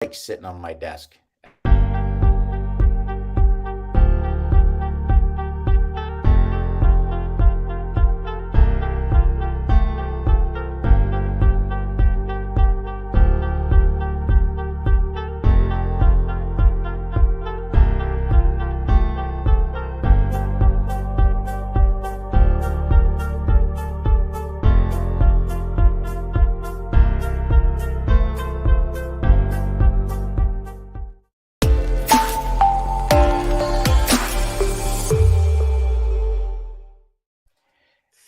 like sitting on my desk.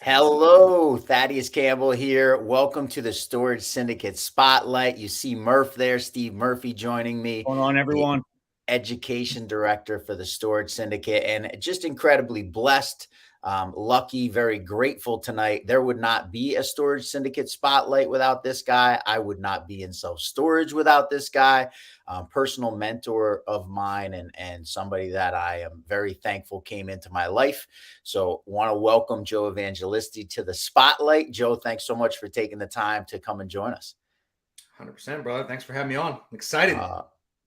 Hello, Thaddeus Campbell here. Welcome to the Storage Syndicate Spotlight. You see Murph there, Steve Murphy joining me, Going on, the everyone? education director for the Storage Syndicate, and just incredibly blessed, lucky, very grateful tonight. There would not be a Storage Syndicate Spotlight without this guy. I would not be in self storage without this guy. Personal mentor of mine and somebody that I am very thankful came into my life. So, want to welcome Joe Evangelisti to the spotlight. Joe, thanks so much for taking the time to come and join us. 100%, brother. Thanks for having me on. I'm excited.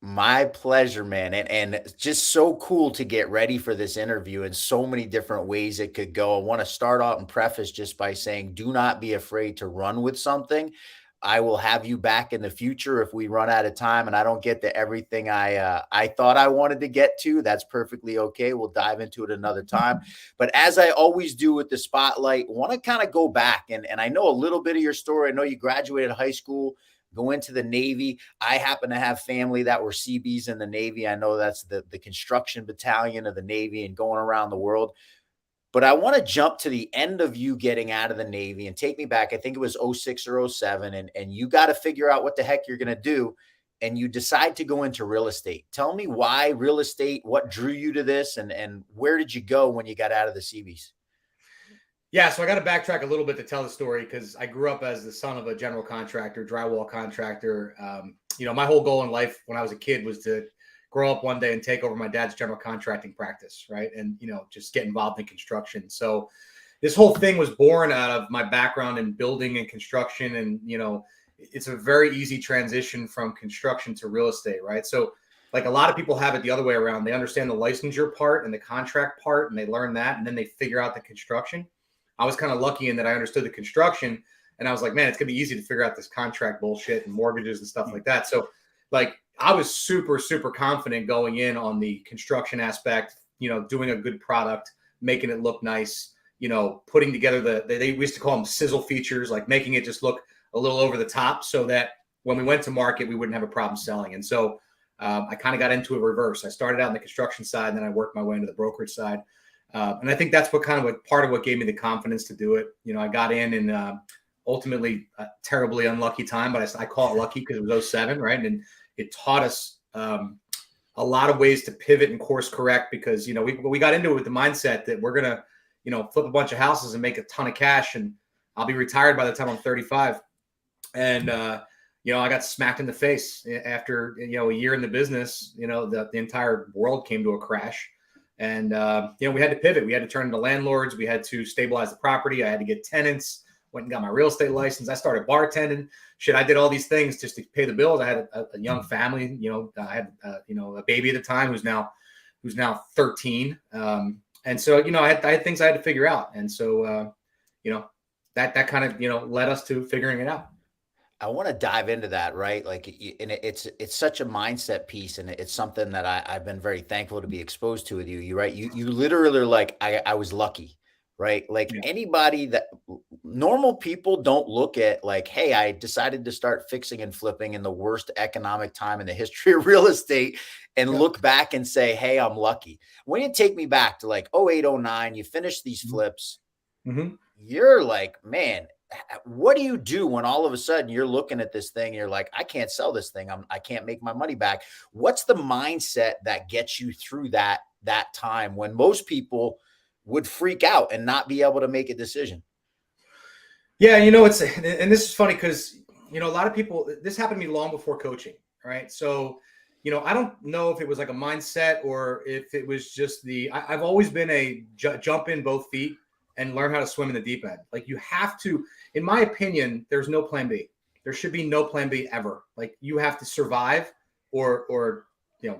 My pleasure, man. And it's just so cool to get ready for this interview in so many different ways it could go. I want to start out and preface just by saying, do not be afraid to run with something. I will have you back in the future if we run out of time and I don't get to everything I thought I wanted to get to. That's perfectly okay. We'll dive into it another time. But as I always do with the spotlight, want to kind of go back and I know a little bit of your story. I know you graduated high school, go into the Navy. I happen to have family that were Seabees in the Navy. I know that's the construction battalion of the Navy and going around the world. But I want to jump to the end of you getting out of the Navy and take me back. I think it was 06 or 07, and you got to figure out what the heck you're going to do. And you decide to go into real estate. Tell me why real estate, what drew you to this, and where did you go when you got out of the Seabees? Yeah, so I got to backtrack a little bit to tell the story because I grew up as the son of a general contractor, drywall contractor. My whole goal in life when I was a kid was to grow up one day and take over my dad's general contracting practice, right? And, just get involved in construction. So this whole thing was born out of my background in building and construction. And, it's a very easy transition from construction to real estate, right? So like a lot of people have it the other way around. They understand the licensure part and the contract part, and they learn that, and then they figure out the construction. I was kind of lucky in that I understood the construction, and I was like, man, it's gonna be easy to figure out this contract bullshit and mortgages and stuff like that. So like I was super, super confident going in on the construction aspect, doing a good product, making it look nice, putting together they used to call them sizzle features, like making it just look a little over the top so that when we went to market, we wouldn't have a problem selling. And so I kind of got into a reverse. I started out in the construction side, and then I worked my way into the brokerage side. And I think that's part of what gave me the confidence to do it. I got in and ultimately a terribly unlucky time, but I call it lucky because it was 07, right? And it taught us a lot of ways to pivot and course correct because, we got into it with the mindset that we're going to, flip a bunch of houses and make a ton of cash, and I'll be retired by the time I'm 35. And, I got smacked in the face after, a year in the business. The entire world came to a crash. And, we had to pivot. We had to turn into landlords. We had to stabilize the property. I had to get tenants, went and got my real estate license. I started bartending. I did all these things just to pay the bills. I had a young family, I had, a baby at the time who's now 13. And so, I had things I had to figure out. And so, that kind of, led us to figuring it out. I want to dive into that, right? Like, and it's such a mindset piece, and it's something that I've been very thankful to be exposed to with you. You right, you literally are like I was lucky, right? Like anybody that normal people don't look at like, hey, I decided to start fixing and flipping in the worst economic time in the history of real estate, and look back and say, hey, I'm lucky. When you take me back to like 08, 09, you finish these flips, you're like, man. What do you do when all of a sudden you're looking at this thing and you're like, I can't sell this thing. I can't make my money back. What's the mindset that gets you through that time when most people would freak out and not be able to make a decision? Yeah. And this is funny because, a lot of people, this happened to me long before coaching. Right. So, I don't know if it was like a mindset or if it was just I've always been a jump in both feet and learn how to swim in the deep end. Like you have to, in my opinion, there's no plan B. There should be no plan B ever. Like you have to survive or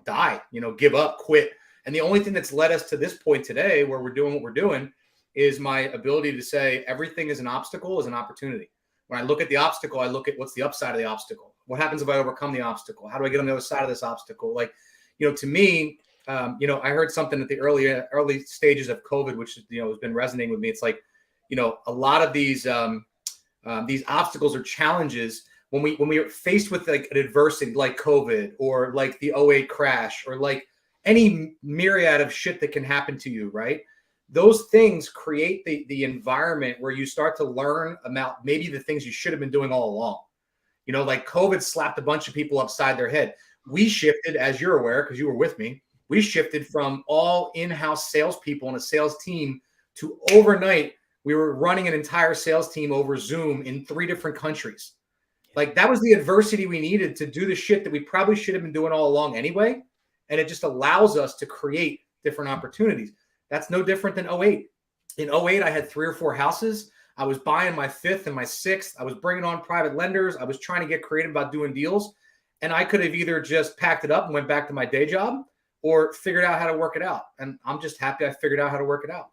die, give up, quit. And the only thing that's led us to this point today where we're doing what we're doing is my ability to say everything is an obstacle is an opportunity. When I look at the obstacle, I look at what's the upside of the obstacle. What happens if I overcome the obstacle? How do I get on the other side of this obstacle? Like, to me, I heard something at the early stages of COVID, which has been resonating with me. It's like, a lot of these obstacles or challenges when we are faced with like an adversity like COVID or like the '08 crash or like any myriad of shit that can happen to you, right? Those things create the environment where you start to learn about maybe the things you should have been doing all along. Like COVID slapped a bunch of people upside their head. We shifted, as you're aware, because you were with me, we shifted from all in-house salespeople and a sales team to overnight, we were running an entire sales team over Zoom in 3 different countries. Like that was the adversity we needed to do the shit that we probably should have been doing all along anyway. And it just allows us to create different opportunities. That's no different than '08. In '08, I had 3 or 4 houses. I was buying my 5th and my 6th. I was bringing on private lenders. I was trying to get creative about doing deals. And I could have either just packed it up and went back to my day job or figured out how to work it out. And I'm just happy I figured out how to work it out.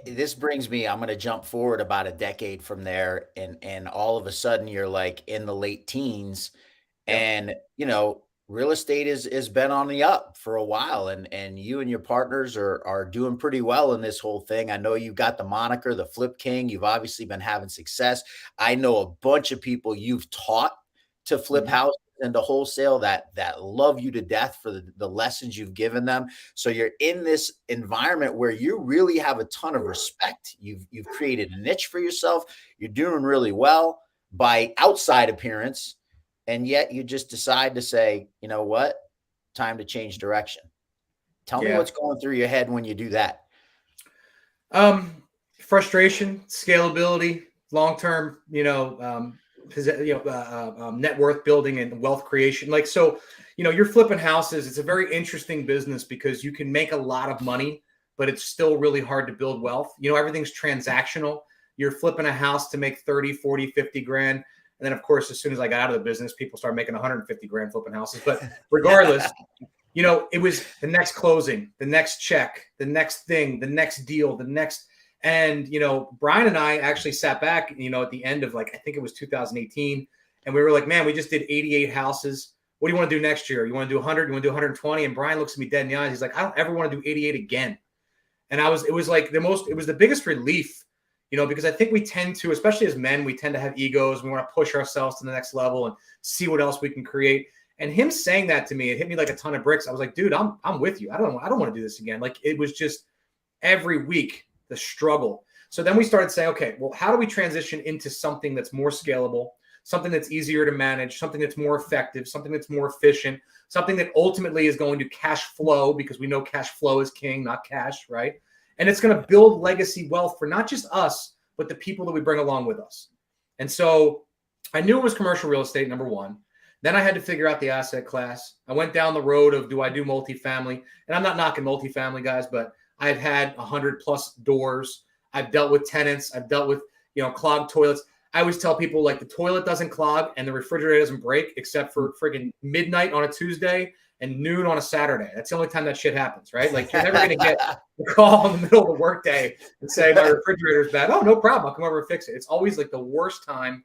This brings me, I'm going to jump forward about a decade from there. And all of a sudden you're like in the late teens and, real estate is been on the up for a while. And you and your partners are doing pretty well in this whole thing. I know you've got the moniker, the Flip King. You've obviously been having success. I know a bunch of people you've taught to flip houses and to wholesale that love you to death for the lessons you've given them. So you're in this environment where you really have a ton of respect. You've created a niche for yourself. You're doing really well by outside appearance. And yet you just decide to say, you know what, time to change direction. Tell me what's going through your head when you do that. Frustration, scalability, long-term, net worth building and wealth creation. Like, so, you're flipping houses. It's a very interesting business because you can make a lot of money, but it's still really hard to build wealth. Everything's transactional. You're flipping a house to make 30, 40, 50 grand. And then of course, as soon as I got out of the business, people started making 150 grand flipping houses. But regardless, it was the next closing, the next check, the next thing, the next deal, the next. And, Brian and I actually sat back, at the end of I think it was 2018. And we were like, man, we just did 88 houses. What do you want to do next year? You want to do 100? You want to do 120? And Brian looks at me dead in the eyes. He's like, I don't ever want to do 88 again. And it was the biggest relief, because I think we tend to, especially as men, we tend to have egos. We want to push ourselves to the next level and see what else we can create. And him saying that to me, it hit me like a ton of bricks. I was like, dude, I'm with you. I don't want to do this again. Like it was just every week, the struggle. So then we started saying, okay, well, how do we transition into something that's more scalable, something that's easier to manage, something that's more effective, something that's more efficient, something that ultimately is going to cash flow, because we know cash flow is king, not cash, right? And it's going to build legacy wealth for not just us, but the people that we bring along with us. And so I knew it was commercial real estate, number one. Then I had to figure out the asset class. I went down the road of, do I do multifamily? And I'm not knocking multifamily, guys, but I've had 100+ doors. I've dealt with tenants. I've dealt with, clogged toilets. I always tell people like the toilet doesn't clog and the refrigerator doesn't break except for friggin' midnight on a Tuesday and noon on a Saturday. That's the only time that shit happens, right? Like you're never going to get a call in the middle of the workday and say my refrigerator's bad. Oh, no problem. I'll come over and fix it. It's always like the worst time.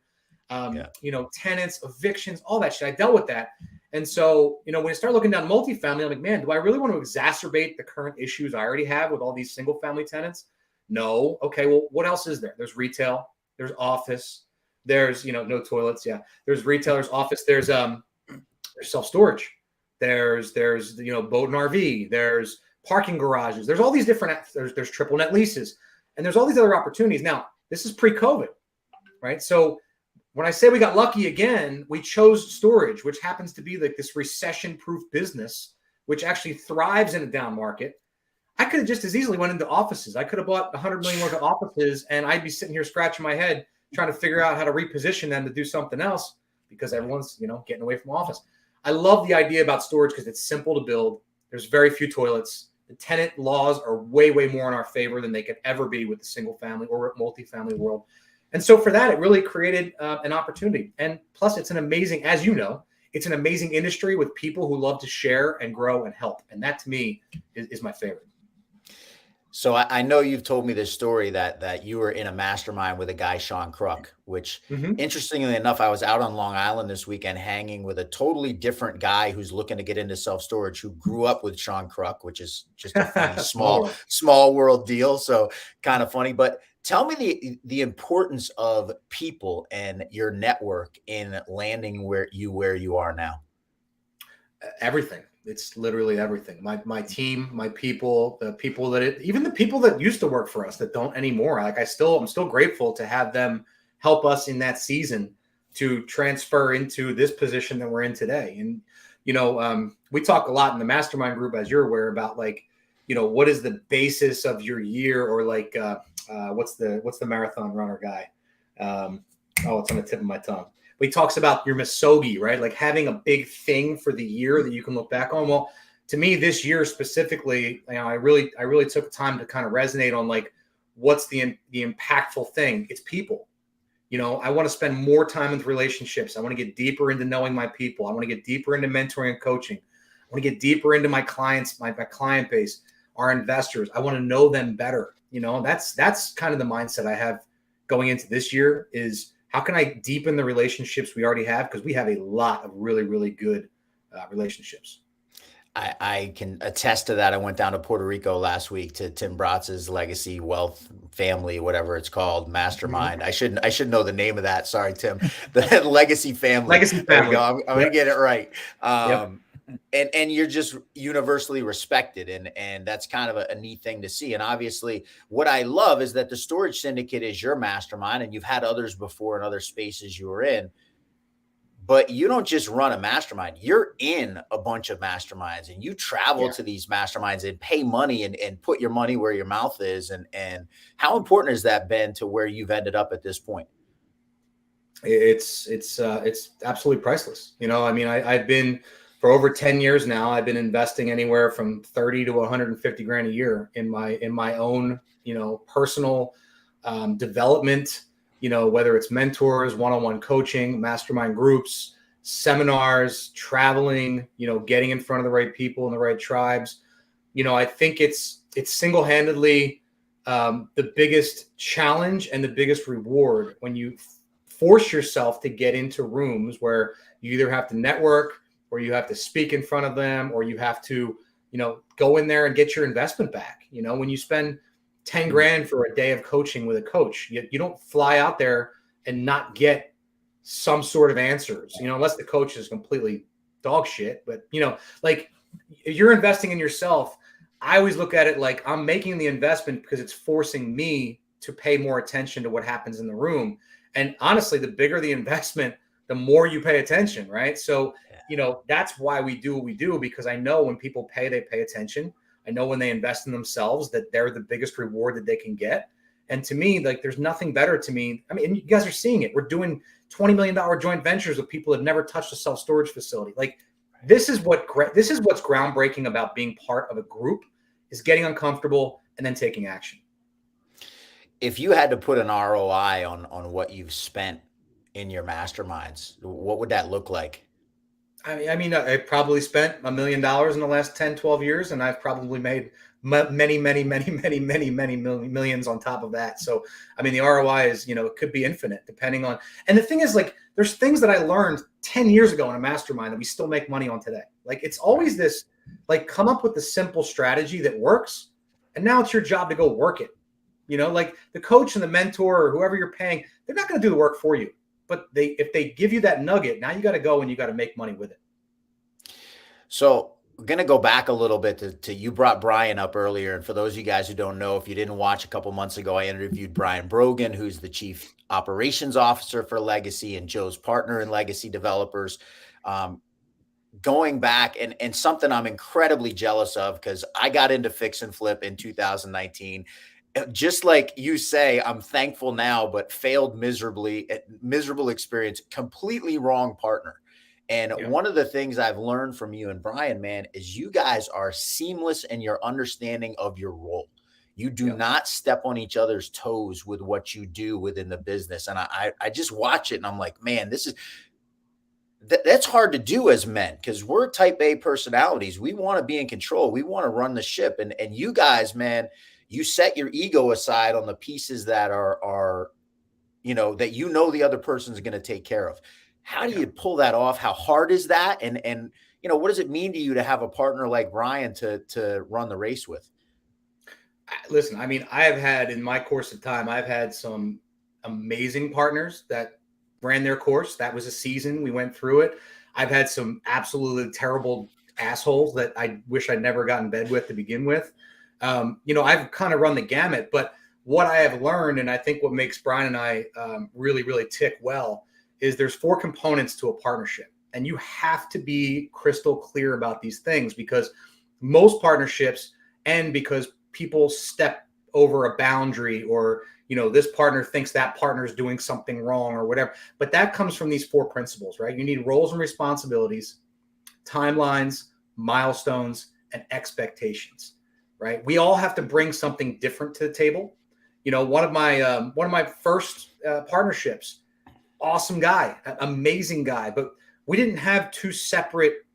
Tenants, evictions, all that shit. I dealt with that. And so, when I start looking down multifamily, I'm like, man, do I really want to exacerbate the current issues I already have with all these single family tenants? No. Okay. Well, what else is there? There's retail, there's office, there's, no toilets. Yeah. There's retail, there's office, there's self-storage. There's boat and RV, there's parking garages. There's all these different, there's triple net leases, and there's all these other opportunities. Now, this is pre-COVID, right? So when I say we got lucky again, we chose storage, which happens to be like this recession-proof business, which actually thrives in a down market. I could have just as easily went into offices. I could have bought 100 million worth of offices, and I'd be sitting here scratching my head trying to figure out how to reposition them to do something else because everyone's, getting away from office. I love the idea about storage because it's simple to build. There's very few toilets. The tenant laws are way, way more in our favor than they could ever be with the single family or multifamily world. And so for that, it really created an opportunity. And plus, it's an amazing, as you know, it's an amazing industry with people who love to share and grow and help. And that to me is my favorite. So I know you've told me this story that you were in a mastermind with a guy, Sean Crook, which Mm-hmm. interestingly enough, I was out on Long Island this weekend hanging with a totally different guy who's looking to get into self-storage, who grew up with Sean Crook, which is just a funny, Small world. small world deal. So kind of funny. But tell me the importance of people and your network in landing where you are now. Everything. It's literally everything. My team, my people, the people even the people that used to work for us that don't anymore. Like I'm still grateful to have them help us in that season to transfer into this position that we're in today. And we talk a lot in the mastermind group, as you're aware, about like, what is the basis of your year, or like what's the marathon runner guy? It's on the tip of my tongue. But he talks about your Misogi, right? Like having a big thing for the year that you can look back on. Well, to me, this year specifically, I really took time to kind of resonate on like, what's the impactful thing? It's people. I want to spend more time with relationships. I want to get deeper into knowing my people. I want to get deeper into mentoring and coaching. I want to get deeper into my clients, my client base, our investors. I want to know them better. That's kind of the mindset I have going into this year is, how can I deepen the relationships we already have? Because we have a lot of really, really good relationships. I can attest to that. I went down to Puerto Rico last week to Tim Bratz's Legacy Wealth Family, whatever it's called, Mastermind. Mm-hmm. I should know the name of that. Sorry, Tim. The Legacy Family. Legacy There Family. you go. I'm gonna get it right. Yep. And you're just universally respected, and that's kind of a neat thing to see. And obviously, what I love is that the Storage Syndicate is your mastermind, and you've had others before in other spaces you were in. But you don't just run a mastermind. You're in a bunch of masterminds, and you travel to these masterminds and pay money and put your money where your mouth is. And how important has that been to where you've ended up at this point? It's absolutely priceless. I've been, for over 10 years now, I've been investing anywhere from 30 to 150 grand a year in my own, personal development, whether it's mentors, one-on-one coaching, mastermind groups, seminars, traveling, getting in front of the right people and the right tribes. I think it's single-handedly the biggest challenge and the biggest reward when you force yourself to get into rooms where you either have to network, or you have to speak in front of them, or you have to, go in there and get your investment back. When you spend 10 grand for a day of coaching with a coach, you don't fly out there and not get some sort of answers, unless the coach is completely dog shit. But, like, if you're investing in yourself, I always look at it like I'm making the investment because it's forcing me to pay more attention to what happens in the room. And honestly, the bigger the investment, the more you pay attention, right? So, that's why we do what we do, because I know when people pay, they pay attention. I know when they invest in themselves that they're the biggest reward that they can get. And to me, like, there's nothing better to me. I mean, and you guys are seeing it. We're doing $20 million joint ventures with people that have never touched a self-storage facility. Like, this is what's groundbreaking about being part of a group, is getting uncomfortable and then taking action. If you had to put an ROI on what you've spent in your masterminds, what would that look like? I probably spent $1 million in the last 10, 12 years, and I've probably made many millions on top of that. So, the ROI is, it could be infinite depending on, and the thing is, like, there's things that I learned 10 years ago in a mastermind that we still make money on today. Like, it's always this, like, come up with the simple strategy that works, and now it's your job to go work it. Like the coach and the mentor or whoever you're paying, they're not going to do the work for you. But if they give you that nugget, now you got to go and you got to make money with it. So we're going to go back a little bit to you brought Brian up earlier. And for those of you guys who don't know, if you didn't watch a couple months ago, I interviewed Brian Brogan, who's the chief operations officer for Legacy and Joe's partner in Legacy Developers. Going back and something I'm incredibly jealous of, because I got into fix and flip in 2019. Just like you say, I'm thankful now, but failed miserably, miserable experience, completely wrong partner. And one of the things I've learned from you and Brian, man, is you guys are seamless in your understanding of your role. You do not step on each other's toes with what you do within the business. And I just watch it and I'm like, man, that's hard to do as men because we're type A personalities. We want to be in control. We want to run the ship. And you guys, man, you set your ego aside on the pieces that are that the other person's going to take care of. How do Yeah. you pull that off? How hard is that? And what does it mean to you to have a partner like Brian to run the race with? Listen, I mean, I have had in my course of time, I've had some amazing partners that ran their course. That was a season. We went through it. I've had some absolutely terrible assholes that I wish I'd never got in bed with to begin with. I've kind of run the gamut, but what I have learned, and I think what makes Brian and I really, really tick well, is there's 4 components to a partnership. And you have to be crystal clear about these things because most partnerships end because people step over a boundary or this partner thinks that partner is doing something wrong or whatever, but that comes from these 4 principles, right? You need roles and responsibilities, timelines, milestones, and expectations, right? We all have to bring something different to the table. One of my first partnerships, awesome guy, amazing guy, but we didn't have 2 separate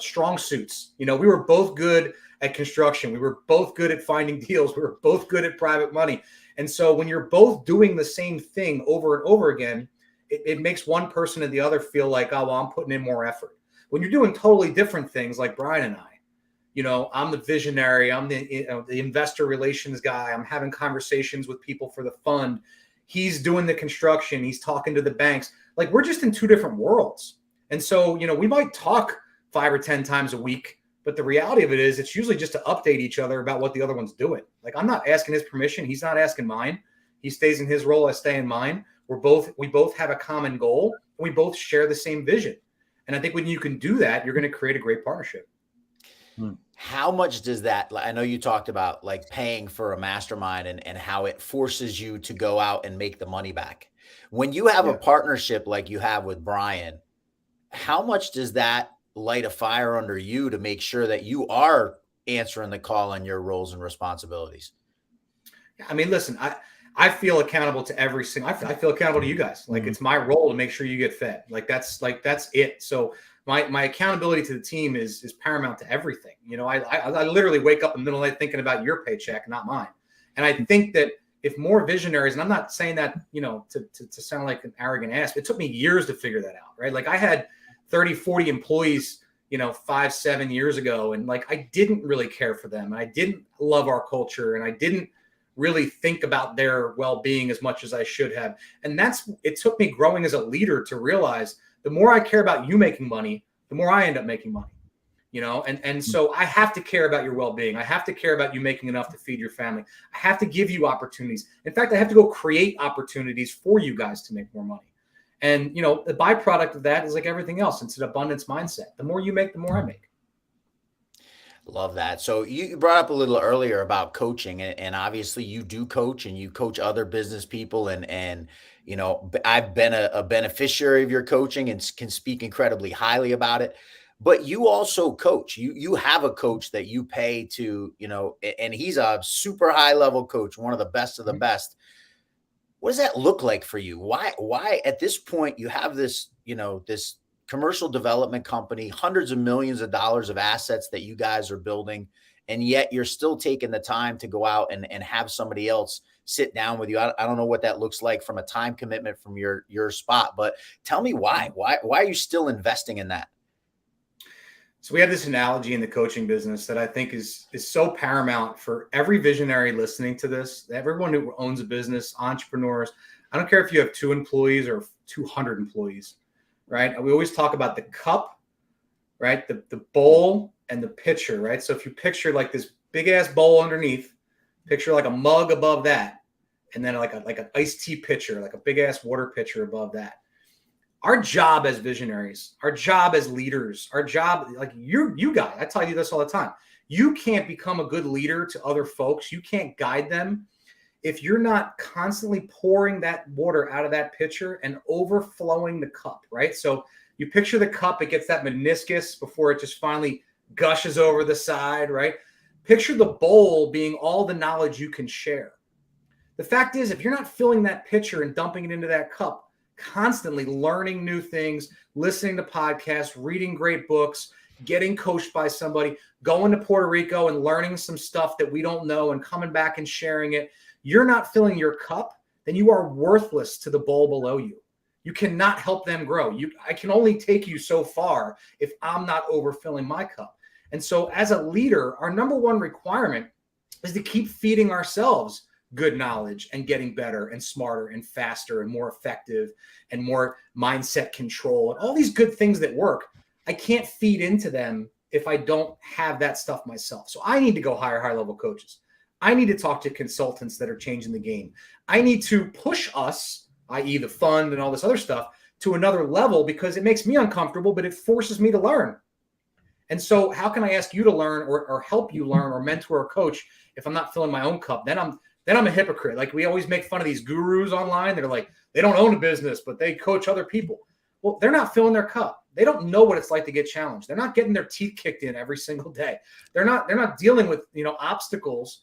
strong suits. We were both good at construction. We were both good at finding deals. We were both good at private money. And so when you're both doing the same thing over and over again, it makes one person and the other feel like, oh, well, I'm putting in more effort. When you're doing totally different things like Brian and I, I'm the visionary. I'm the investor relations guy. I'm having conversations with people for the fund. He's doing the construction. He's talking to the banks. Like we're just in 2 different worlds. And so, we might talk 5 or 10 times a week, but the reality of it is it's usually just to update each other about what the other one's doing. Like I'm not asking his permission. He's not asking mine. He stays in his role. I stay in mine. We both have a common goal and we both share the same vision. And I think when you can do that, you're going to create a great partnership. How much does that, I know you talked about like paying for a mastermind and how it forces you to go out and make the money back. When you have a partnership like you have with Brian, how much does that light a fire under you to make sure that you are answering the call on your roles and responsibilities? I mean, listen, I feel accountable to every single, I feel accountable to you guys. Like it's my role to make sure you get fed. That's it. So my accountability to the team is paramount to everything. I literally wake up in the middle of the night thinking about your paycheck, not mine. And I think that if more visionaries, and I'm not saying that, to sound like an arrogant ass, it took me years to figure that out, right? Like I had 30, 40 employees, 5, 7 years ago. And like, I didn't really care for them. And I didn't love our culture. And I didn't really think about their well-being as much as I should have. And it took me growing as a leader to realize the more I care about you making money, the more I end up making money, and so I have to care about your well-being. I have to care about you making enough to feed your family. I have to give you opportunities. In fact, I have to go create opportunities for you guys to make more money. And, the byproduct of that is like everything else. It's an abundance mindset. The more you make, the more I make. Love that. So you brought up a little earlier about coaching, and obviously you do coach and you coach other business people, and I've been a beneficiary of your coaching and can speak incredibly highly about it. But you also coach. You have a coach that you pay to, and he's a super high level coach, one of the best of the best. What does that look like for you? Why at this point you have this, this commercial development company, hundreds of millions of dollars of assets that you guys are building, and yet you're still taking the time to go out and have somebody else sit down with you. I don't know what that looks like from a time commitment from your spot, but tell me why are you still investing in that? So we have this analogy in the coaching business that I think is so paramount for every visionary listening to this, everyone who owns a business, entrepreneurs. I don't care if you have 2 employees or 200 employees, right? We always talk about the cup, right? The bowl and the pitcher, right? So if you picture like this big ass bowl underneath, picture like a mug above that, and then like an iced tea pitcher, like a big ass water pitcher above that. Our job as visionaries, our job as leaders, our job, like you guys, I tell you this all the time. You can't become a good leader to other folks. You can't guide them if you're not constantly pouring that water out of that pitcher and overflowing the cup, right? So you picture the cup, it gets that meniscus before it just finally gushes over the side, right? Picture the bowl being all the knowledge you can share. The fact is, if you're not filling that pitcher and dumping it into that cup constantly learning new things, listening to podcasts, reading great books, getting coached by somebody, going to Puerto Rico and learning some stuff that we don't know and coming back and sharing it. You're not filling your cup, then you are worthless to the bowl below you. You cannot help them grow. I can only take you so far if I'm not overfilling my cup. And so as a leader, our number one requirement is to keep feeding ourselves good knowledge and getting better and smarter and faster and more effective and more mindset control and all these good things that work. I can't feed into them if I don't have that stuff myself. So I need to go hire high level coaches. I need to talk to consultants that are changing the game. I need to push us, i.e. the fund and all this other stuff, to another level because it makes me uncomfortable, but it forces me to learn. And so how can I ask you to learn or help you learn or mentor or coach if I'm not filling my own cup? Then I'm a hypocrite. Like we always make fun of these gurus online that are like, they don't own a business, but they coach other people. Well, they're not filling their cup. They don't know what it's like to get challenged. They're not getting their teeth kicked in every single day. They're not dealing with, obstacles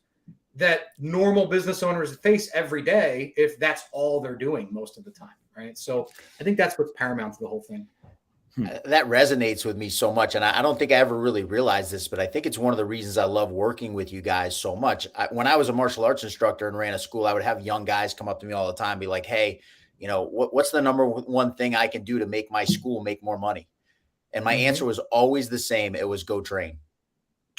that normal business owners face every day if that's all they're doing most of the time, right? So I think that's what's paramount to the whole thing. That resonates with me so much. And I don't think I ever really realized this, but I think it's one of the reasons I love working with you guys so much. When I was a martial arts instructor and ran a school, I would have young guys come up to me all the time, be like, hey, what's the number one thing I can do to make my school make more money? And my answer was always the same. It was go train.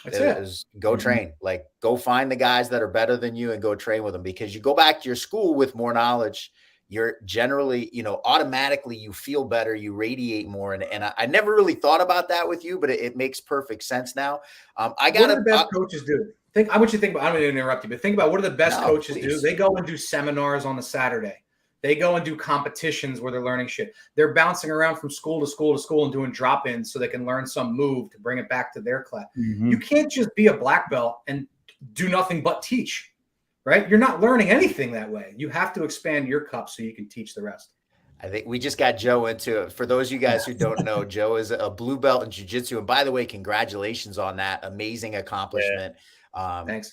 It was go train, like go find the guys that are better than you and go train with them, because you go back to your school with more knowledge. You're generally, automatically you feel better, you radiate more. And I never really thought about that with you, but it makes perfect sense now. What do the best coaches do? I want you to think about, I don't mean to interrupt you, but think about what do the best coaches do? They go and do seminars on the Saturday. They go and do competitions where they're learning shit. They're bouncing around from school to school to school and doing drop-ins so they can learn some move to bring it back to their class. You can't just be a black belt and do nothing but teach. Right? You're not learning anything that way. You have to expand your cup so you can teach the rest. I think we just got Joe into it. For those of you guys who don't know, Joe is a blue belt in jiu-jitsu. And by the way, congratulations on that amazing accomplishment. Thanks.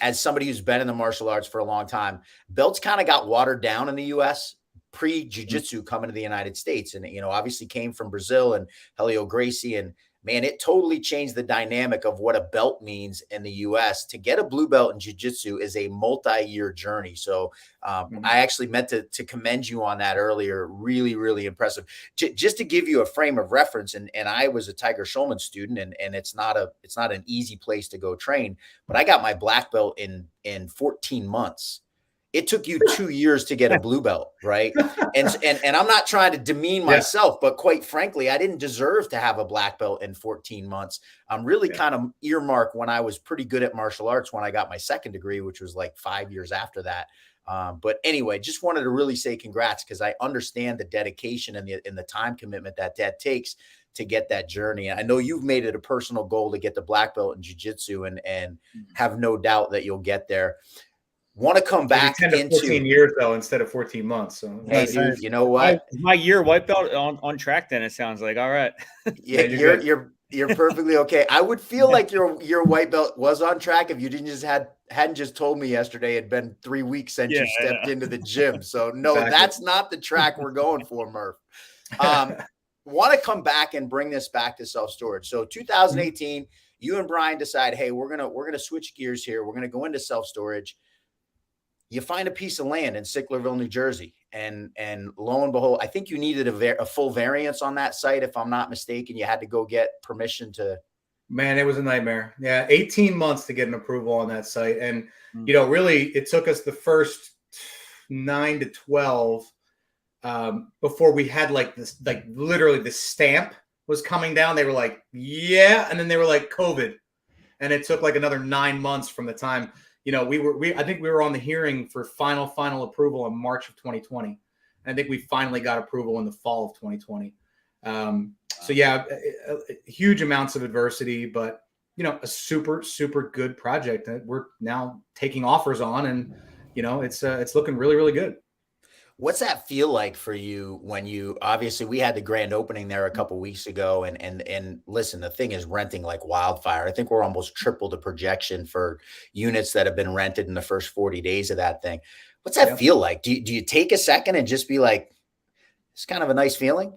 As somebody who's been in the martial arts for a long time, belts kind of got watered down in the US pre-jiu-jitsu coming to the United States. And, obviously came from Brazil and Helio Gracie, and man, it totally changed the dynamic of what a belt means in the US. To get a blue belt in jiu-jitsu is a multi-year journey. So I actually meant to commend you on that earlier. Really, really impressive. Just to give you a frame of reference, and I was a Tiger Schulman student, and it's not an easy place to go train, but I got my black belt in 14 months. It took you 2 years to get a blue belt, right? And I'm not trying to demean myself, but quite frankly, I didn't deserve to have a black belt in 14 months. I'm really kind of earmarked when I was pretty good at martial arts when I got my second degree, which was like 5 years after that. But anyway, just wanted to really say congrats, because I understand the dedication and the time commitment that takes to get that journey. And I know you've made it a personal goal to get the black belt in jiu-jitsu, and have no doubt that you'll get there. Want to come back 10 to 14 years though, instead of 14 months. So hey, dude, you know what? My year white belt on track. Then it sounds like all right. Yeah, you're perfectly okay. I would feel like your white belt was on track if you hadn't just told me yesterday it'd been 3 weeks since you stepped into the gym. So no, that's not the track we're going for, Murph. Want to come back and bring this back to self-storage. So 2018, you and Brian decide, hey, we're gonna switch gears here. We're gonna go into self-storage. You find a piece of land in Sicklerville, New Jersey, and lo and behold, I think you needed a full variance on that site, if I'm not mistaken. You had to go get permission to. Man, it was a nightmare. Yeah, 18 months to get an approval on that site, and really, it took us the first 9 to 12 before we had literally the stamp was coming down. They were like, yeah, and then they were like COVID, and it took like another 9 months from the time. I think we were on the hearing for final approval in March of 2020. I think we finally got approval in the fall of 2020. So yeah, huge amounts of adversity, but a super, super good project that we're now taking offers on, and it's looking really, really good. What's that feel like for you when obviously we had the grand opening there a couple of weeks ago, and listen, the thing is renting like wildfire. I think we're almost triple the projection for units that have been rented in the first 40 days of that thing. What's that feel like? Do you take a second and just be like, It's kind of a nice feeling.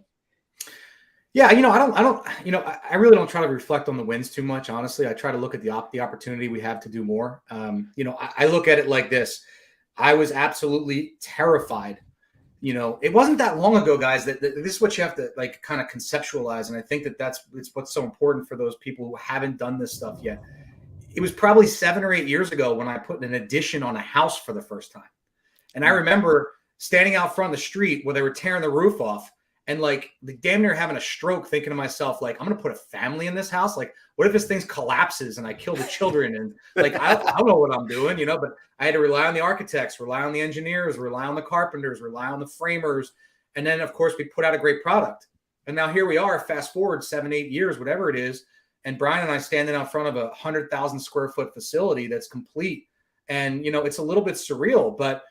Yeah, I really don't try to reflect on the wins too much. Honestly, I try to look at the opportunity we have to do more. I look at it like this. I was absolutely terrified. It wasn't that long ago, guys, that this is what you have to like kind of conceptualize. And I think it's what's so important for those people who haven't done this stuff yet. It was probably 7 or 8 years ago when I put an addition on a house for the first time. And I remember standing out front of the street where they were tearing the roof off and like the damn near having a stroke, thinking to myself, like, I'm going to put a family in this house. Like, what if this thing collapses and I kill the children? And like, I don't know what I'm doing, but I had to rely on the architects, rely on the engineers, rely on the carpenters, rely on the framers. And then of course we put out a great product. And now here we are, fast forward 7, 8 years, whatever it is. And Brian and I standing out front of a 100,000 square foot facility that's complete. And, it's a little bit surreal, but,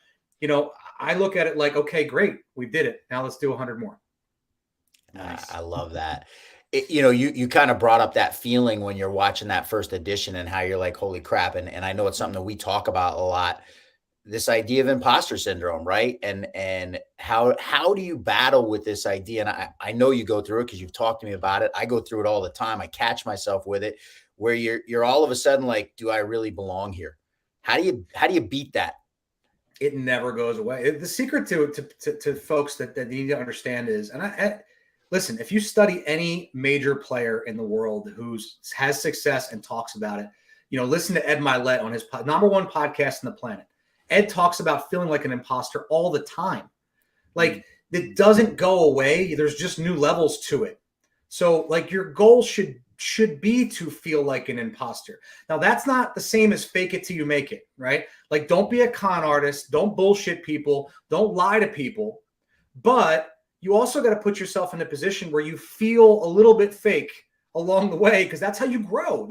I look at it like, okay, great. We did it. Now let's do 100 more. Nice. I love that. You kind of brought up that feeling when you're watching that first edition and how you're like, holy crap. And I know it's something that we talk about a lot, this idea of imposter syndrome, right? And how do you battle with this idea? And I know you go through it because you've talked to me about it. I go through it all the time. I catch myself with it where you're all of a sudden like, do I really belong here? How do you beat that? It never goes away. The secret to folks that need to understand is, and I listen, if you study any major player in the world who has success and talks about it, listen to Ed Milet on his number one podcast on the planet. Ed talks about feeling like an imposter all the time. Like it doesn't go away. There's just new levels to it. So like your goal should be to feel like an imposter. Now that's not the same as fake it till you make it, right? Like don't be a con artist, don't bullshit people, don't lie to people, but you also got to put yourself in a position where you feel a little bit fake along the way, because that's how you grow.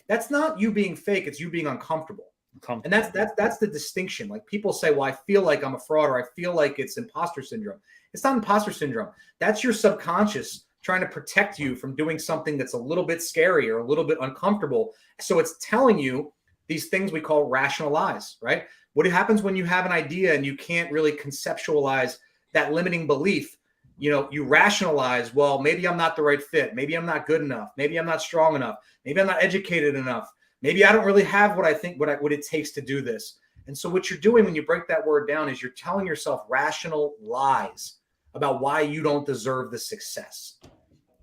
That's not you being fake, it's you being uncomfortable. And that's the distinction. Like people say, well, I feel like I'm a fraud, or I feel like it's imposter syndrome. It's not imposter syndrome. That's your subconscious trying to protect you from doing something that's a little bit scary or a little bit uncomfortable. So it's telling you these things we call rational lies, right? What happens when you have an idea and you can't really conceptualize that limiting belief? You rationalize, well, maybe I'm not the right fit. Maybe I'm not good enough. Maybe I'm not strong enough. Maybe I'm not educated enough. Maybe I don't really have what I think, what it takes to do this. And so what you're doing when you break that word down is you're telling yourself rational lies about why you don't deserve the success,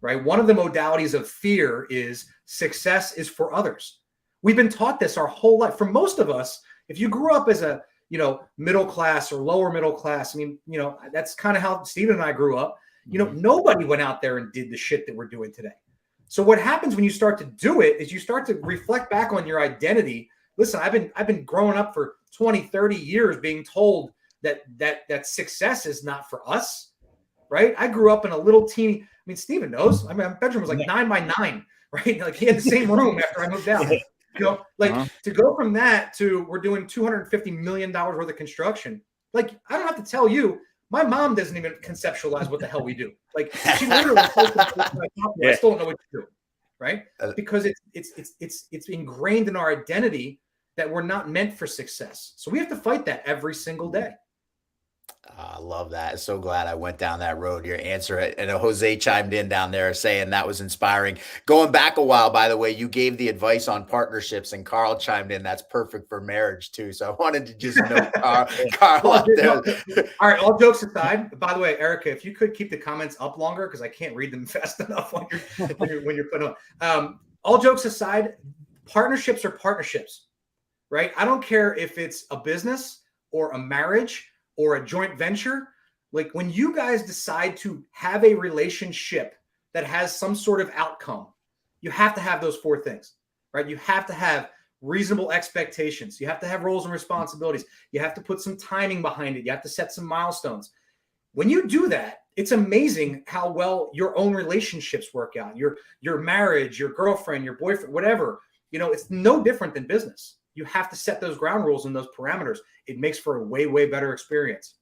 right? One of the modalities of fear is success is for others. We've been taught this our whole life. For most of us, if you grew up as a middle class or lower middle class, that's kind of how Steven and I grew up. Nobody went out there and did the shit that we're doing today. So what happens when you start to do it is you start to reflect back on your identity. Listen, I've been growing up for 20, 30 years being told that success is not for us, right? I grew up in a little teeny, Steven knows. My bedroom was like 9 by 9, right? Like he had the same room after I moved out. To go from that to we're doing $250 million worth of construction. Like, I don't have to tell you, my mom doesn't even conceptualize what the hell we do. Like, she literally told me, I still don't know what to do, right? Because it's ingrained in our identity that we're not meant for success. So we have to fight that every single day. I love that. So glad I went down that road. Your answer, and Jose chimed in down there saying that was inspiring. Going back a while, by the way, you gave the advice on partnerships, and Carl chimed in. That's perfect for marriage too. So I wanted to just note Carl out there. All right. All jokes aside, by the way, Erica, if you could keep the comments up longer because I can't read them fast enough when you're putting on. All jokes aside, partnerships are partnerships, right? I don't care if it's a business or a marriage or a joint venture. Like when you guys decide to have a relationship that has some sort of outcome, you have to have those 4 things, right? You have to have reasonable expectations. You have to have roles and responsibilities. You have to put some timing behind it. You have to set some milestones. When you do that, it's amazing how well your own relationships work out. Your marriage, your girlfriend, your boyfriend, whatever, it's no different than business. You have to set those ground rules and those parameters. It makes for a way, way better experience.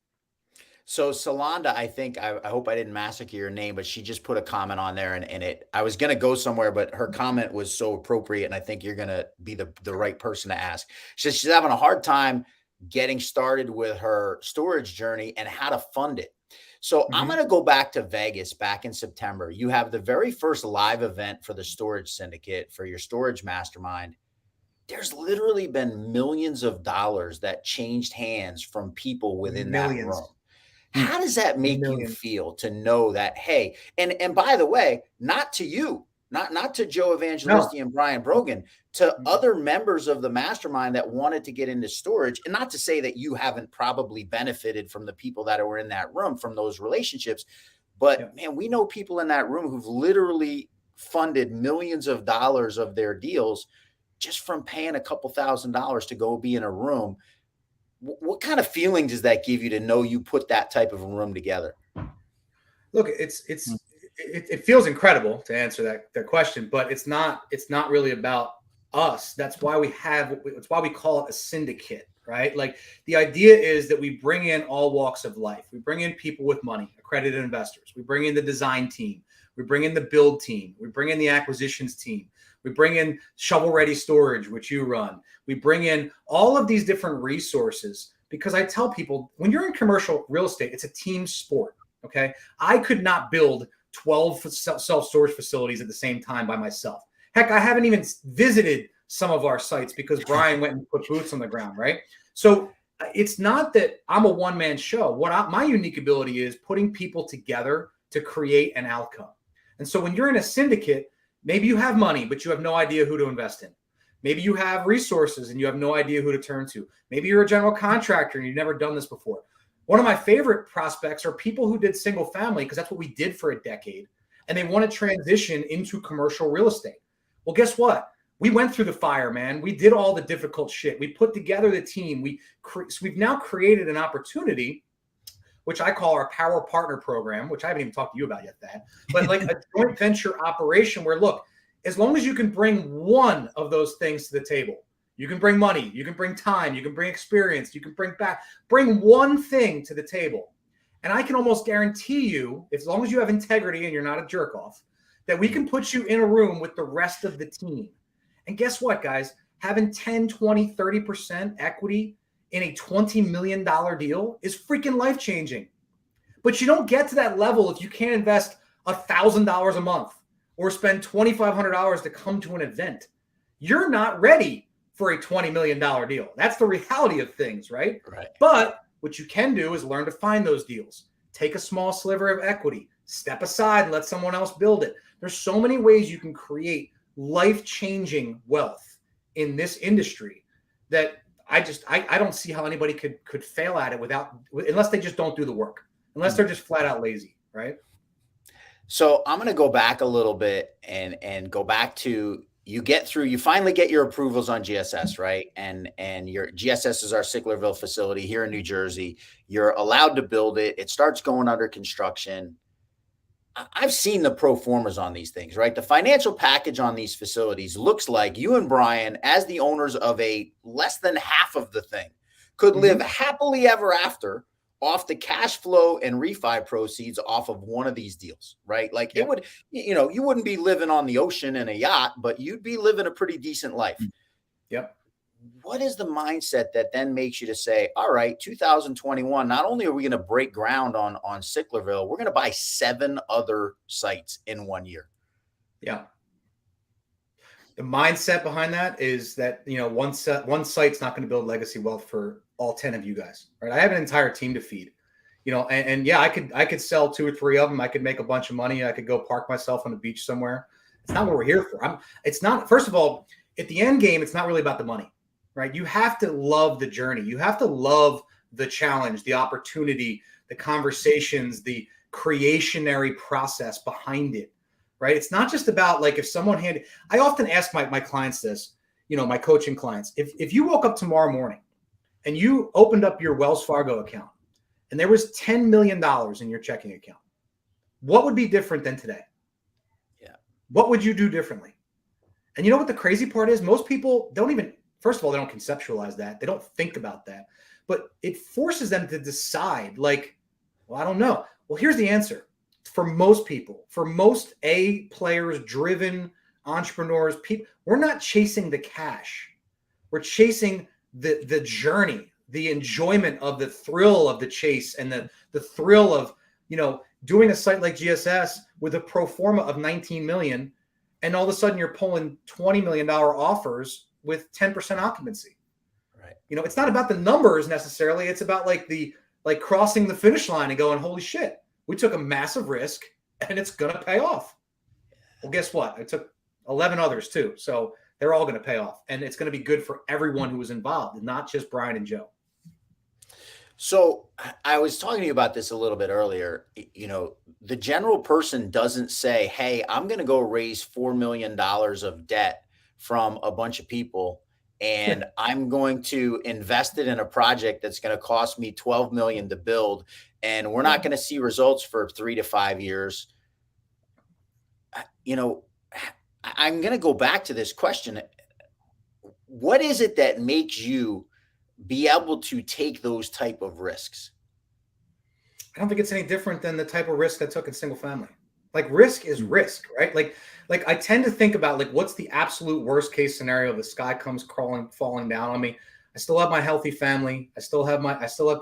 So Salonda, I think, I hope I didn't massacre your name, but she just put a comment on there and I was going to go somewhere, but her comment was so appropriate. And I think you're going to be the right person to ask. She says she's having a hard time getting started with her storage journey and how to fund it. So I'm going to go back to Vegas back in September. You have the very first live event for the Storage Syndicate for your storage mastermind. There's literally been millions of dollars that changed hands from people within that room. How does that make you feel to know that, hey, and by the way, not to you, not to Joe Evangelisti and Brian Brogan, to other members of the mastermind that wanted to get into storage, and not to say that you haven't probably benefited from the people that were in that room from those relationships, but man, we know people in that room who've literally funded millions of dollars of their deals just from paying a couple $1,000s to go be in a room. What kind of feelings does that give you to know you put that type of a room together? Look, it feels incredible to answer that question, but it's not really about us. That's why we call it a syndicate, right? Like, the idea is that we bring in all walks of life. We bring in people with money, accredited investors. We bring in the design team. We bring in the build team. We bring in the acquisitions team. We bring in shovel-ready storage, which you run. We bring in all of these different resources, because I tell people, when you're in commercial real estate, it's a team sport, okay? I could not build 12 self-storage facilities at the same time by myself. Heck, I haven't even visited some of our sites because Brian went and put boots on the ground, right? So it's not that I'm a one-man show. My unique ability is putting people together to create an outcome. And so when you're in a syndicate, maybe you have money, but you have no idea who to invest in. Maybe you have resources and you have no idea who to turn to. Maybe you're a general contractor and you've never done this before. One of my favorite prospects are people who did single family, because that's what we did for a decade, and they want to transition into commercial real estate. Well, guess what? We went through the fire, man. We did all the difficult shit. We put together the team. We've now created an opportunity, which I call our Power Partner Program, which I haven't even talked to you about yet, Thad, but like a joint venture operation where, look, as long as you can bring one of those things to the table, you can bring money, you can bring time, you can bring experience, you can bring one thing to the table. And I can almost guarantee you, as long as you have integrity and you're not a jerk off, that we can put you in a room with the rest of the team. And guess what, guys? Having 10, 20, 30% equity in a $20 million deal is freaking life-changing. But you don't get to that level if you can't invest $1,000 a month or spend $2,500 to come to an event. You're not ready for a $20 million deal. That's the reality of things, right? But what you can do is learn to find those deals. Take a small sliver of equity, step aside and let someone else build it. There's so many ways you can create life-changing wealth in this industry that I don't see how anybody could fail at it unless they just don't do the work, unless they're just flat out lazy, right? So I'm going to go back a little bit and go back to, you finally get your approvals on GSS, right? And your GSS is our Sicklerville facility here in New Jersey. You're allowed to build it. It starts going under construction. I've seen the pro formas on these things, right? The financial package on these facilities looks like you and Brian, as the owners of a less than half of the thing, could live happily ever after off the cash flow and refi proceeds off of one of these deals, right? Like it would, you wouldn't be living on the ocean in a yacht, but you'd be living a pretty decent life. Yep. What is the mindset that then makes you to say, all right, 2021, not only are we going to break ground on Sicklerville, we're going to buy 7 other sites in 1 year? Yeah. The mindset behind that is that, one site's not going to build legacy wealth for all 10 of you guys, right? I have an entire team to feed, and yeah, I could sell 2 or 3 of them. I could make a bunch of money. I could go park myself on the beach somewhere. It's not what we're here for. It's not, first of all, at the end game, it's not really about the money, right? You have to love the journey. You have to love the challenge, the opportunity, the conversations, the creationary process behind it, right? It's not just about like, if someone I often ask my clients this, my coaching clients, if you woke up tomorrow morning and you opened up your Wells Fargo account and there was $10 million in your checking account, what would be different than today? Yeah. What would you do differently? And you know what the crazy part is? Most people don't even, first of all, they don't conceptualize that. They don't think about that. But it forces them to decide, like, well, I don't know. Well, here's the answer. For most people, for most A players, driven entrepreneurs, people, we're not chasing the cash. We're chasing the journey, the enjoyment of the thrill of the chase and the thrill of doing a site like GSS with a pro forma of 19 million, and all of a sudden you're pulling $20 million offers with 10% occupancy. Right. It's not about the numbers necessarily. It's about like crossing the finish line and going, holy shit, we took a massive risk and it's going to pay off. Well, guess what? I took 11 others too. So they're all going to pay off, and it's going to be good for everyone who was involved, not just Brian and Joe. So I was talking to you about this a little bit earlier. The general person doesn't say, hey, I'm going to go raise $4 million of debt from a bunch of people, and I'm going to invest it in a project that's going to cost me $12 million to build, and we're not going to see results for 3 to 5 years. I'm going to go back to this question. What is it that makes you be able to take those type of risks? I don't think it's any different than the type of risk I took in single family. Like, risk is risk, right? Like I tend to think about what's the absolute worst case scenario? The sky comes falling down on me. I still have my healthy family. I still have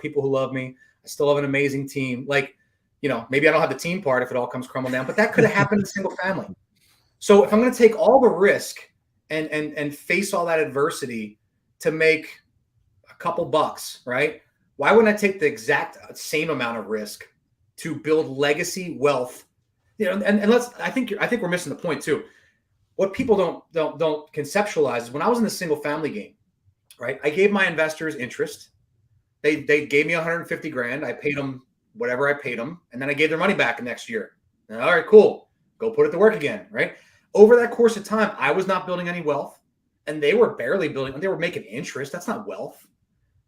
people who love me. I still have an amazing team. Maybe I don't have the team part if it all comes crumbling down, but that could have happened in single family. So if I'm going to take all the risk and face all that adversity to make a couple bucks, right? Why wouldn't I take the exact same amount of risk to build legacy wealth? I think we're missing the point too. What people don't conceptualize is when I was in the single family game, right? I gave my investors interest. They gave me 150 grand. I paid them whatever I paid them, and then I gave their money back the next year. And, all right, cool. Go put it to work again, right? Over that course of time, I was not building any wealth, and they were barely building. They were making interest. That's not wealth,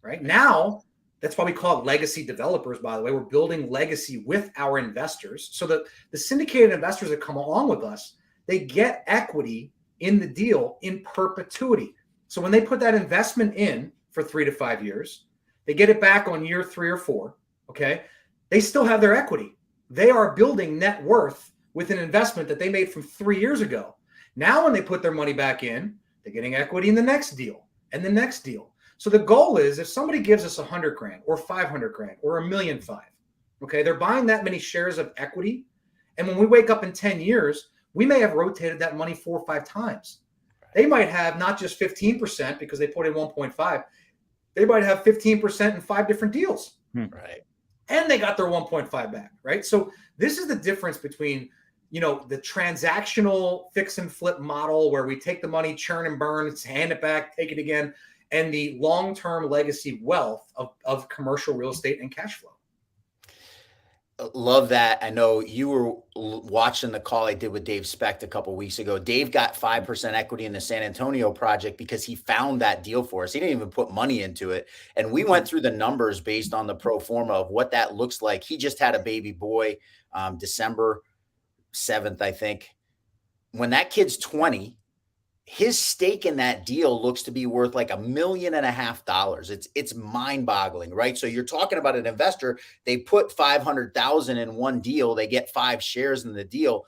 right? Now, that's why we call it legacy developers, by the way. We're building legacy with our investors. So that the syndicated investors that come along with us, they get equity in the deal in perpetuity. So when they put that investment in for 3 to 5 years, they get it back on year 3 or 4, okay? They still have their equity. They are building net worth with an investment that they made from 3 years ago. Now, when they put their money back in, they're getting equity in the next deal and the next deal. So the goal is, if somebody gives us 100 grand or 500 grand or $1.5 million, okay, they're buying that many shares of equity. And when we wake up in 10 years, we may have rotated that money 4 or 5 times. They might have not just 15% because they put in 1.5. They might have 15% in 5 different deals. Right. And they got their 1.5 back, right? So this is the difference between, the transactional fix and flip model where we take the money, churn and burn, hand it back, take it again, and the long-term legacy wealth of commercial real estate and cash flow. Love that. I know you were watching the call I did with Dave Specht a couple of weeks ago. Dave got 5% equity in the San Antonio project because he found that deal for us. He didn't even put money into it. And we went through the numbers based on the pro forma of what that looks like. He just had a baby boy, December 7th, I think. When that kid's 20, his stake in that deal looks to be worth like $1.5 million. It's mind boggling, right? So you're talking about an investor. They put 500,000 in one deal. They get 5 shares in the deal.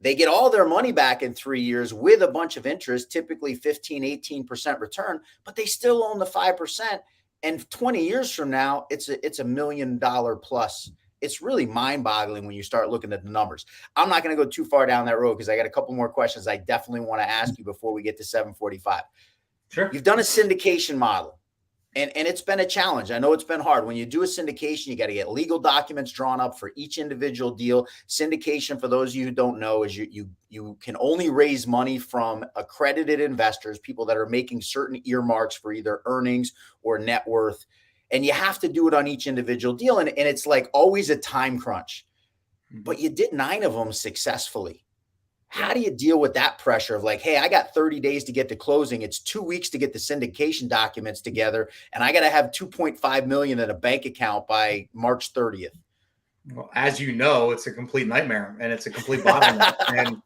They get all their money back in 3 years with a bunch of interest, typically 15, 18% return, but they still own the 5%. And 20 years from now, it's $1 million plus. It's really mind-boggling when you start looking at the numbers. I'm not going to go too far down that road because I got a couple more questions I definitely want to ask you before we get to 7:45. Sure. You've done a syndication model, and it's been a challenge. I know it's been hard. When you do a syndication, you got to get legal documents drawn up for each individual deal. Syndication, for those of you who don't know, is you can only raise money from accredited investors, people that are making certain earmarks for either earnings or net worth. And you have to do it on each individual deal. And it's like always a time crunch. But you did 9 of them successfully. How do you deal with that pressure of like, hey, I got 30 days to get to closing. It's 2 weeks to get the syndication documents together. And I got to have $2.5 million in a bank account by March 30th. Well, as you know, it's a complete nightmare and it's a complete bottleneck. And,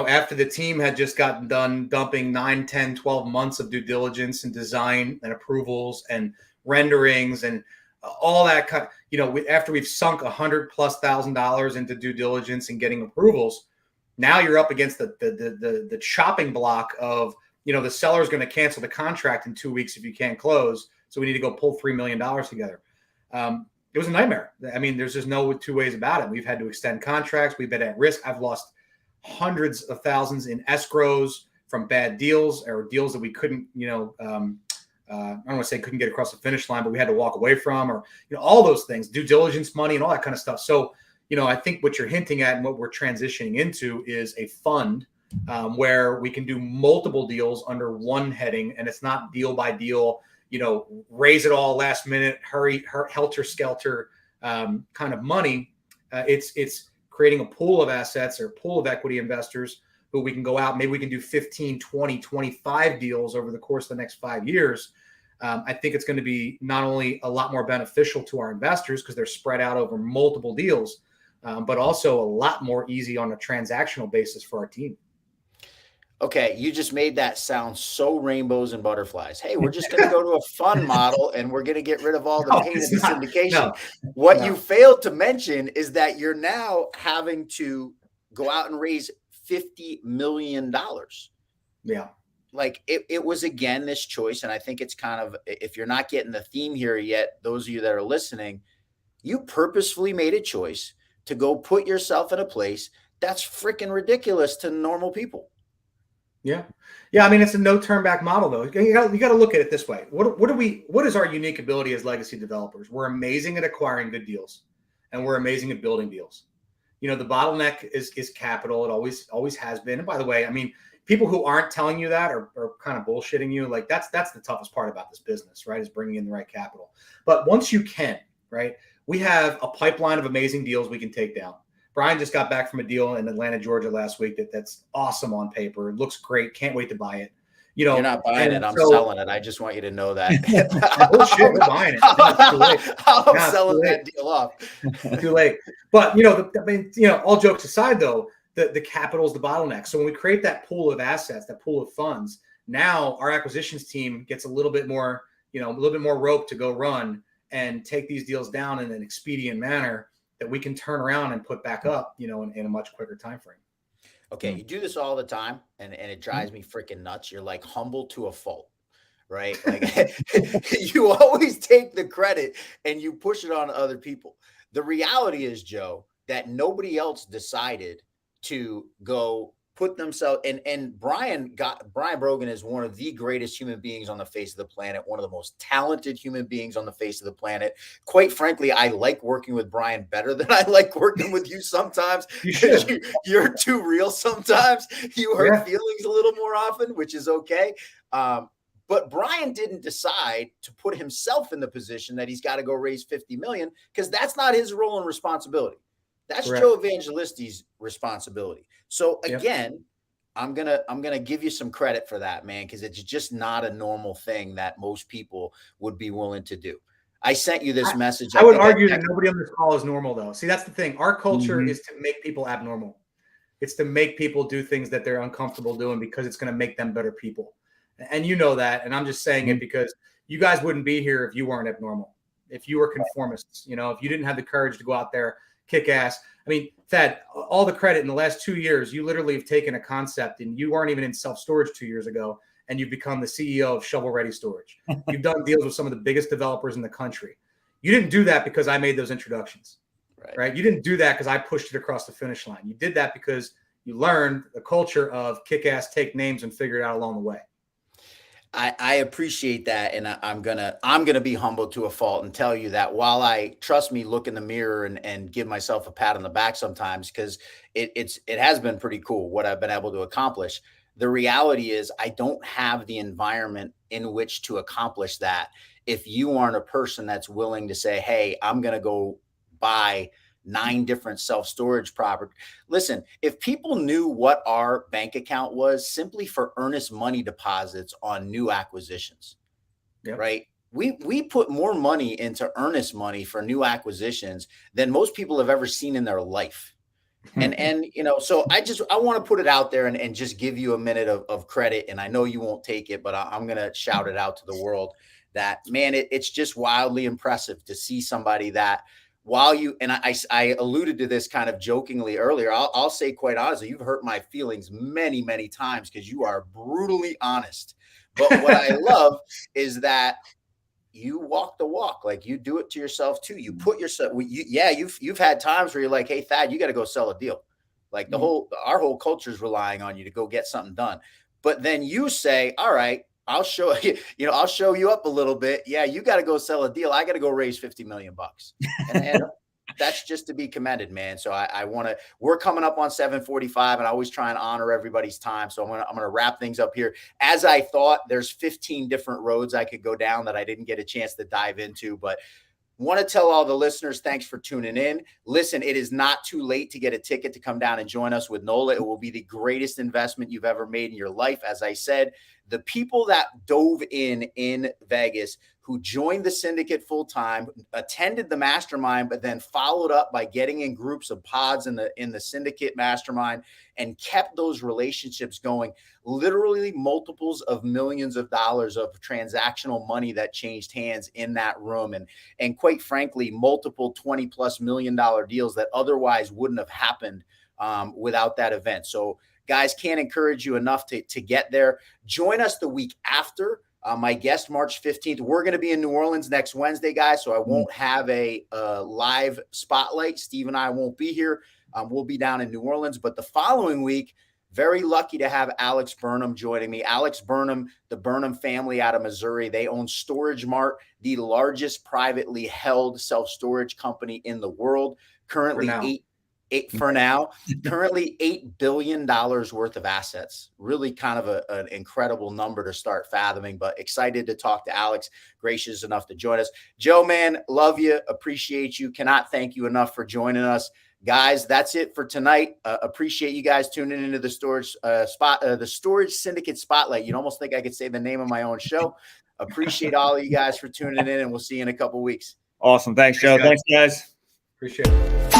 after the team had just gotten done dumping 9, 10, 12 months of due diligence and design and approvals and renderings and all that kind after we've sunk $100,000+ into due diligence and getting approvals, now you're up against the chopping block of, the seller's going to cancel the contract in 2 weeks if you can't close. So we need to go pull $3 million together. it was a nightmare. I mean, there's just no two ways about it. We've had to extend contracts. We've been at risk. I've lost hundreds of thousands in escrows from bad deals or deals that we couldn't, I don't want to say couldn't get across the finish line, but we had to walk away from, or, all those things, due diligence money and all that kind of stuff. So, I think what you're hinting at and what we're transitioning into is a fund where we can do multiple deals under one heading, and it's not deal by deal, raise it all last minute, helter skelter kind of money. It's creating a pool of assets or pool of equity investors who we can go out. Maybe we can do 15, 20, 25 deals over the course of the next 5 years. I think it's going to be not only a lot more beneficial to our investors because they're spread out over multiple deals, but also a lot more easy on a transactional basis for our team. Okay, you just made that sound so rainbows and butterflies. Hey, we're just going to go to a fund model and we're going to get rid of all the pain of the syndication. What you failed to mention is that you're now having to go out and raise $50 million. Yeah. Like it was, again, this choice. And I think it's kind of, if you're not getting the theme here yet, those of you that are listening, you purposefully made a choice to go put yourself in a place that's freaking ridiculous to normal people. Yeah. I mean, it's a no turn back model, though. You got to look at it this way. What is our unique ability as legacy developers? We're amazing at acquiring good deals, and we're amazing at building deals. The bottleneck is capital. It always has been. And by the way, I mean, people who aren't telling you that are kind of bullshitting you. Like that's the toughest part about this business, right? Is bringing in the right capital. But once you can, right? We have a pipeline of amazing deals we can take down. Brian just got back from a deal in Atlanta, Georgia last week that's awesome on paper. It looks great. Can't wait to buy it. You're not buying it. I'm selling it. I just want you to know that. Bullshit, we're buying it. I'm selling that deal off. Too late. But, all jokes aside, though, the capital is the bottleneck. So when we create that pool of assets, that pool of funds, now our acquisitions team gets a little bit more rope to go run and take these deals down in an expedient manner that we can turn around and put back up, in a much quicker time frame. Okay, you do this all the time, and it drives me freaking nuts. You're like humble to a fault, right? Like you always take the credit and you push it on other people. The reality is, Joe, that nobody else decided to go put themselves and Brian Brogan is one of the greatest human beings on the face of the planet, one of the most talented human beings on the face of the planet. Quite frankly, I like working with Brian better than I like working with you sometimes. You're too real sometimes. You hurt feelings a little more often, which is okay. But Brian didn't decide to put himself in the position that he's got to go raise 50 million because that's not his role and responsibility. That's Correct. Joe Evangelisti's responsibility. So again, I'm gonna give you some credit for that, man, because it's just not a normal thing that most people would be willing to do. I sent you this message. I would argue that nobody on this call is normal, though. See, that's the thing. Our culture is to make people abnormal. It's to make people do things that they're uncomfortable doing because it's going to make them better people. And you know that. And I'm just saying it because you guys wouldn't be here if you weren't abnormal, if you were conformists, if you didn't have the courage to go out there, kick ass. I mean, Thad, all the credit in the last 2 years, you literally have taken a concept and you weren't even in self-storage 2 years ago, and you've become the CEO of Shovel Ready Storage. You've done deals with some of the biggest developers in the country. You didn't do that because I made those introductions, right? You didn't do that because I pushed it across the finish line. You did that because you learned the culture of kick ass, take names, and figure it out along the way. I appreciate that, and I'm gonna be humble to a fault and tell you that while I trust me, look in the mirror and give myself a pat on the back sometimes because it has been pretty cool what I've been able to accomplish. The reality is I don't have the environment in which to accomplish that if you aren't a person that's willing to say, hey, I'm gonna go buy 9 different self-storage property. Listen, if people knew what our bank account was simply for earnest money deposits on new acquisitions, right? We put more money into earnest money for new acquisitions than most people have ever seen in their life. And so I want to put it out there and just give you a minute of credit. And I know you won't take it, but I'm going to shout it out to the world that, man, it's just wildly impressive to see somebody that, while you, and I alluded to this kind of jokingly earlier, I'll say quite honestly, you've hurt my feelings many, many times because you are brutally honest. But what I love is that you walk the walk. Like, you do it to yourself too. You put yourself, you've had times where you're like, hey, Thad, you got to go sell a deal. Like, our whole culture is relying on you to go get something done. But then you say, all right, I'll show you, I'll show you up a little bit. Yeah, you got to go sell a deal. I got to go raise $50 million. And that's just to be commended, man. So we're coming up on 7:45, and I always try and honor everybody's time. So I'm going to wrap things up here. As I thought, there's 15 different roads I could go down that I didn't get a chance to dive into, but want to tell all the listeners, thanks for tuning in. Listen, it is not too late to get a ticket to come down and join us with NOLA. It will be the greatest investment you've ever made in your life. As I said, the people that dove in Vegas, who joined the syndicate full time, attended the mastermind, but then followed up by getting in groups of pods in the syndicate mastermind and kept those relationships going. Literally multiples of millions of dollars of transactional money that changed hands in that room. And quite frankly, multiple $20+ million deals that otherwise wouldn't have happened without that event. So guys, can't encourage you enough to get there. Join us the week after. My guest, March 15th. We're going to be in New Orleans next Wednesday, guys, so I won't have a live spotlight. Steve and I won't be here. We'll be down in New Orleans. But the following week, very lucky to have Alex Burnham joining me. Alex Burnham, the Burnham family out of Missouri, they own Storage Mart, the largest privately held self-storage company in the world. Currently currently $8 billion worth of assets. Really kind of an incredible number to start fathoming, but excited to talk to Alex, gracious enough to join us. Joe, man, love you, appreciate you, cannot thank you enough for joining us. Guys, that's it for tonight. Appreciate you guys tuning into the Storage Syndicate Spotlight. You'd almost think I could say the name of my own show. Appreciate all of you guys for tuning in, and we'll see you in a couple weeks. Awesome. Thanks, Joe. Thanks, guys. Appreciate it.